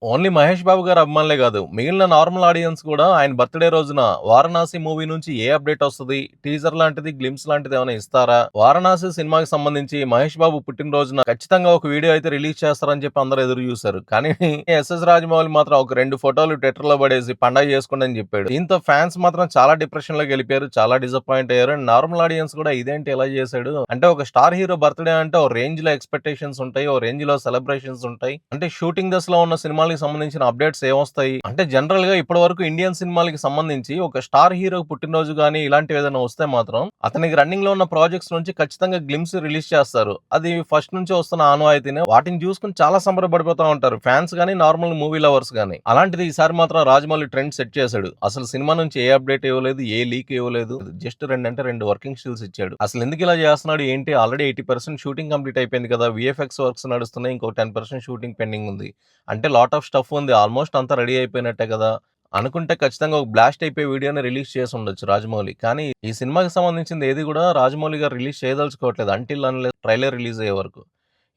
Only 'Mahesh Babu' గారి అభిమానులే గాదు. మిగిలిన నార్మల్ ఆడియన్స్ కూడా ఆయన బర్త్‌డే రోజున 'వారణాసి' మూవీ నుంచి ఏ అప్‌డేట్ వస్తది? టీజర్ లాంటిది, గ్లింప్స్ లాంటిది ఏమైనా ఇస్తారా? 'వారణాసి' సినిమాకి సంబంధించి 'మహేష్ బాబు' పుట్టినరోజున ఖచ్చితంగా ఒక వీడియో అయితే రిలీజ్ చేస్తారని చెప్పి అందరూ ఎదురు చూసారు. కానీ ఎస్ఎస్ రాజమౌళి మాత్రం ఒక 2 ఫోటోలు ట్విట్టర్‌లో పడేసి పండగ చేసుకోండి అని చెప్పాడు. దీంతో ఫ్యాన్స్ మాత్రం చాలా డిప్రెషన్‌లోకి వెళ్ళిపోయారు. చాలా డిసప్పాయింట్ అయ్యారు. అండ్ నార్మల్ ఆడియన్స్ కూడా ఇదేంటి ఇలా చేశాడు? అంటే ఒక స్టార్ హీరో బర్త్‌డే అంటే ఓ రేంజ్‌లో ఎక్స్‌పెక్టేషన్స్ ఉంటాయి. ఓ రేంజ్‌లో సెలబ్రేషన్స్ ఉంటాయి. అంటే షూటింగ్ దశలో ఉన్న సినిమాలకి సంబంధించిన అప్డేట్స్ ఏమొస్తాయి? అంటే జనరల్‌గా ఇప్పటివరకు ఇండియన్ సినిమాలకి సంబంధించి ఒక స్టార్ హీరోకి పుట్టినరోజు గాని ఇలాంటివి ఏదైనా వస్తే మాత్రం అతనికి రన్నింగ్‌లో ఉన్న ప్రాజెక్ట్స్ నుంచి ఖచ్చితంగా గ్లింప్స్ రిలీజ్ చేస్తారు. అది ఫస్ట్ నుంచి వస్తున్న ఆనవాయితీనే. వాటిని చూసుకొని చాలా సంబరపడిపోతా ఉంటారు. ఫ్యాన్స్ గాని, నార్మల్ మూవీ లవర్స్ గాని. అలాంటిది ఈసారి మాత్రం రాజమౌళి ట్రెండ్ సెట్ చేశాడు. అసలు సినిమా నుంచి ఏ అప్డేట్ ఇవ్వలేదు. ఏ లీక్ ఇవ్వలేదు. జస్ట్ 2 అంటే 2 వర్కింగ్ స్టిల్స్ ఇచ్చాడు. అసలు ఎందుకు ఇలా చేస్తున్నాడు ఏంటి? ఆల్రెడీ 80% షూటింగ్ కంప్లీట్ అయిపోయింది కదా! వీఎఫ్ఎక్స్ వర్క్స్ నడుస్తున్నాయి. ఇంకో 10% షూటింగ్ పెండింగ్ ఉంది. అంటే లాట్ ఆఫ్ స్టఫ్ ఉంది. ఆల్మోస్ట్ అంతా రెడీ అయిపోయినట్టే కదా! అనుకుంటే ఖచ్చితంగా ఒక బ్లాస్ట్ అయిపోయే వీడియోని రిలీజ్ చేసుండొచ్చు రాజమౌళి. కానీ ఈ సినిమాకి సంబంధించింది ఏది కూడా రాజమౌళి గారు రిలీజ్ చేయదలుచుకోవట్లేదు. అంటిల్ అన్‌లెస్ ట్రైలర్ రిలీజ్ అయ్యే వరకు.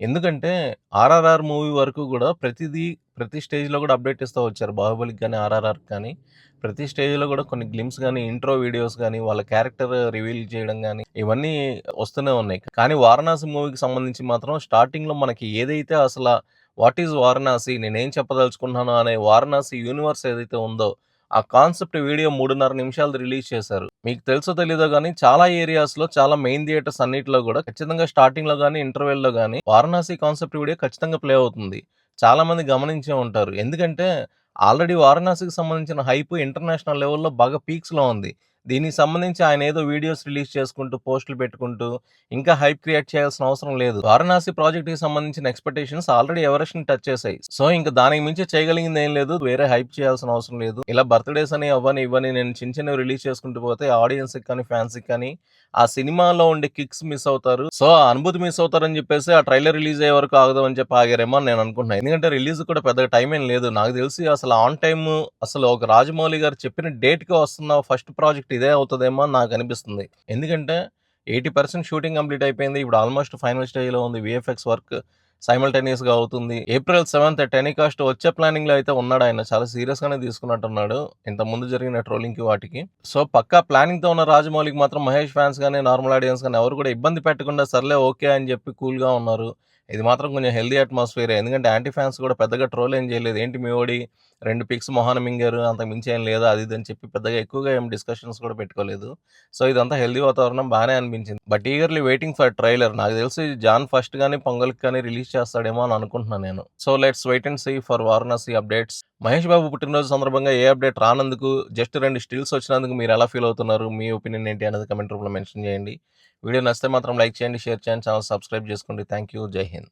ఎందుకంటే 'ఆర్ఆర్ఆర్' మూవీ వరకు కూడా ప్రతి స్టేజ్‌లో కూడా అప్డేట్ ఇస్తా వచ్చారు. 'బాహుబలికి' గాని, 'ఆర్ఆర్ఆర్‌కి' కానీ ప్రతి స్టేజ్‌లో కూడా కొన్ని గ్లింప్స్ గాని, ఇంట్రో వీడియోస్ గాని, వాళ్ళ క్యారెక్టర్ రివీల్ చేయడం గాని ఇవన్నీ వస్తూనే ఉన్నాయి. కానీ 'వారణాసి' మూవీకి సంబంధించి మాత్రం స్టార్టింగ్‌లో మనకి ఏదైతే వాట్ ఈజ్ వారణాసి? నేనేం చెప్పదలుచుకున్నాను అనే వారణాసి యూనివర్స్ ఏదైతే ఉందో, ఆ కాన్సెప్ట్ వీడియో 3:30 నిమిషాలది రిలీజ్ చేశారు. మీకు తెలుసో తెలీదో గానీ చాలా ఏరియాస్‌లో చాలా మెయిన్ థియేటర్స్ అన్నిటిలో గూడా ఖచ్చితంగా స్టార్టింగ్‌లో గానీ, ఇంటర్వెల్‌లో గానీ వారణాసి కాన్సెప్ట్ వీడియో ఖచ్చితంగా ప్లే అవుతుంది. చాలా మంది గమనించే ఉంటారు. ఎందుకంటే ఆల్రెడీ వారణాసికి సంబంధించిన హైప్ ఇంటర్నేషనల్ లెవెల్‌లో బాగా పీక్స్‌లో ఉంది. దీనికి సంబంధించి ఆయన ఏదో వీడియోస్ రిలీజ్ చేసుకుంటూ, పోస్టులు పెట్టుకుంటూ ఇంకా హైప్ క్రియేట్ చేయాల్సిన అవసరం లేదు. వారణాసి ప్రాజెక్ట్‌కి సంబంధించిన ఎక్స్‌పెక్టేషన్స్ ఆల్రెడీ ఎవరెస్ట్‌ని టచ్ చేశాయి. సో, ఇంక దానికి మించి చేయగలిగింది ఏం లేదు. వేరే హైప్ చేయాల్సిన అవసరం లేదు. ఇలా బర్త్‌డేస్ అని అవ్వని, ఇవ్వని నేను చిన్నవి రిలీజ్ చేసుకుంటూ పోతే ఆడియన్స్‌కి కానీ, ఫ్యాన్స్‌కి కానీ ఆ సినిమాలో ఉండే కిక్స్ మిస్ అవుతారు. సో, ఆ అనుభూతి మిస్ అవుతారని చెప్పేసి ఆ ట్రైలర్ రిలీజ్ అయ్యే వరకు ఆగుదాం అని చెప్పి ఆగారేమో అని నేను అనుకుంటున్నా. ఎందుకంటే రిలీజ్ కూడా పెద్దగా టైం ఏం లేదు. నాకు తెలిసి అసలు ఆన్ టైమ్ అసలు ఒక రాజమౌళి గారు చెప్పిన డేట్‌కే వస్తున్న ఫస్ట్ ప్రాజెక్ట్ ఇదే అవుతదేమో అని నాకు అనిపిస్తుంది. ఎందుకంటే 80% షూటింగ్ కంప్లీట్ అయిపోయింది. ఇప్పుడు ఆల్మోస్ట్ ఫైనల్ స్టేజ్‌లో ఉంది. వీఎఫ్ఎక్స్ వర్క్ సైమల్టేనియస్‌గా అవుతుంది. ఏప్రిల్ 7థ్ టెలికాస్ట్ వచ్చే ప్లానింగ్‌లో అయితే ఉన్నాడాయన. చాలా సీరియస్‌గానే తీసుకున్నట్టున్నాడు. ఇంతకుముందు జరిగిన ట్రోలింగ్‌కి వాటికి. సో, పక్కా ప్లానింగ్‌తో ఉన్న రాజమౌళికి మాత్రం మహేష్ ఫ్యాన్స్ గాని, నార్మల్ ఆడియన్స్ గాని ఎవరు కూడా ఇబ్బంది పెట్టకుండా సర్లే ఓకే అని చెప్పి కూల్‌గా ఉన్నారు. ఇది మాత్రం కొంచెం హెల్తీ అట్మాస్ఫియరే. ఎందుకంటే యాంటీ ఫ్యాన్స్ కూడా పెద్దగా ట్రోల్ ఏం చేయలేదు. ఏంటి మీ వోడి 2 పిక్స్ మొహాన మింగారు. అంతకు మించి ఏం లేదా అది ఇది అని చెప్పి పెద్దగా ఎక్కువగా ఏం డిస్కషన్స్ కూడా పెట్టుకోలేదు. సో, ఇదంతా హెల్తీ వాతావరణం బానే అనిపించింది. But eagerly waiting for trailer. నాకు తెలిసి జాన్ ఫస్ట్ గాని, పొంగల్‌కి కానీ రిలీజ్ చేస్తాడేమో అని అనుకుంటున్నాను నేను. So, let's wait and see for Varanasi updates. Mahesh Babu పుట్టినరోజు సందర్భంగా ఏ అప్డేట్ రానందుకు, జస్ట్ 2 స్టిల్స్ వచ్చినందుకు మీరు ఎలా ఫీల్ అవుతున్నారు? మీ ఒపీనియన్ ఏంటి అనేది కామెంట్ రూపంలో మెన్షన్ చేయండి. వీడియో నచ్చితే మాత్రం లైక్ చేయండి, షేర్ చేయండి, ఛానెల్ సబ్స్క్రైబ్ చేసుకోండి. Thank you. జై హింద్.